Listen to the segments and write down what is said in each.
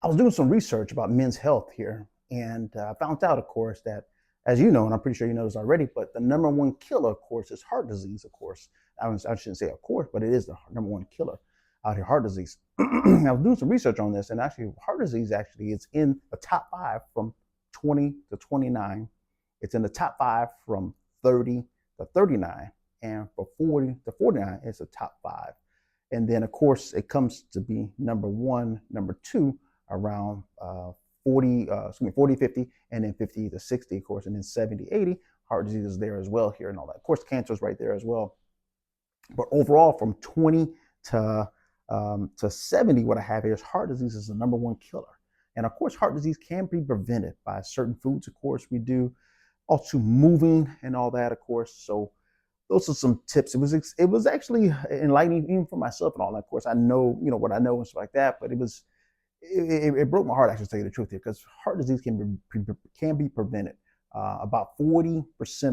I was doing some research about men's health here, and I found out, of course, that, as you know, and I'm pretty sure you know this already, but the number one killer, of course, is heart disease, of course. I shouldn't say of course, but it is the number one killer out here, heart disease. I was doing some research on this, and actually, heart disease actually is in the top five from 20 to 29. It's in the top five from 30 to 39, and for 40 to 49, it's the top five. And then, of course, it comes to be number one, number two, around 40, 50, and then 50 to 60, of course, and then 70, 80, heart disease is there as well here and all that. Of course, cancer is right there as well. But overall, from 20 to 70, what I have here is heart disease is the number one killer. And of course, heart disease can be prevented by certain foods, of course, we do. Also, moving and all that, of course. So those are some tips. It was actually enlightening even for myself and all that. Of course, I know what I know and stuff like that, but it broke my heart actually to tell you the truth here, because heart disease can be prevented. About 40%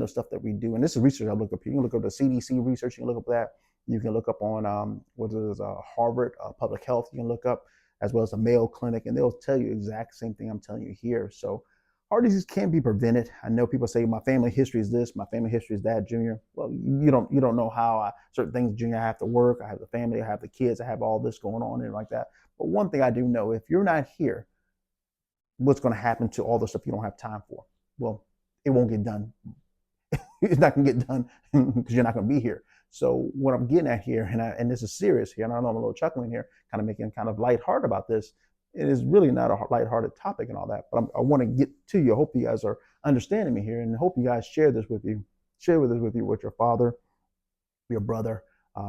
of stuff that we do, and this is research I look up here. You can look up the CDC research. You can look up that. You can look up on what is Harvard Public Health. You can look up as well as the Mayo Clinic, and they'll tell you the exact same thing I'm telling you here. So heart disease can be prevented. I know people say my family history is this, my family history is that, Junior. Well, you don't know how certain things, Junior. I have to work, I have the family, I have the kids, I have all this going on and like that. But one thing I do know, if you're not here, what's going to happen to all the stuff you don't have time for? Well, it won't get done. It's not going to get done because you're not going to be here. So what I'm getting at here, and this is serious here, and I know I'm a little chuckling here, kind of making kind of lighthearted about this. It is really not a lighthearted topic and all that, but I want to get to you. I hope you guys are understanding me here, and I hope you guys share this with you. Share this with you with your father, your brother,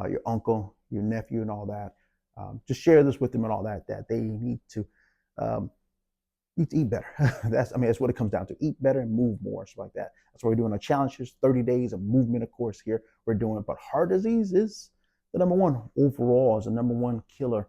your uncle, your nephew, and all that. Just share this with them and all that. That they um, need to eat better. That's what it comes down to. Eat better and move more, stuff like that. That's what we're doing. Our challenges, 30 days of movement, of course, here we're doing. But heart disease is the number one overall, is the number one killer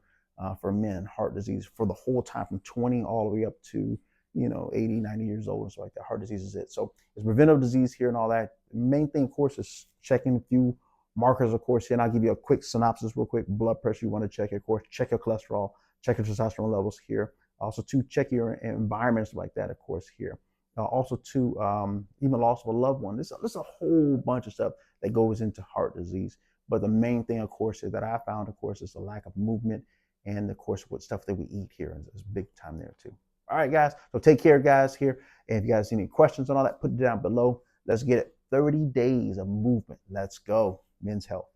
for men, heart disease, for the whole time from 20 all the way up to 80, 90 years old and stuff like that. Heart disease is it. So it's preventable disease here and all that. The main thing, of course, is checking a few markers, of course, here. And I'll give you a quick synopsis real quick. Blood pressure, you want to check, of course. Check your cholesterol, check your testosterone levels here. Also, to check your environments like that, of course, here. Also, to even loss of a loved one. There's a whole bunch of stuff that goes into heart disease. But the main thing, of course, is that I found, of course, is the lack of movement, and of course, what stuff that we eat here is big time there too. All right, guys. So take care, guys, here. And if you guys have any questions on all that, put it down below. Let's get it. 30 days of movement. Let's go. Men's health.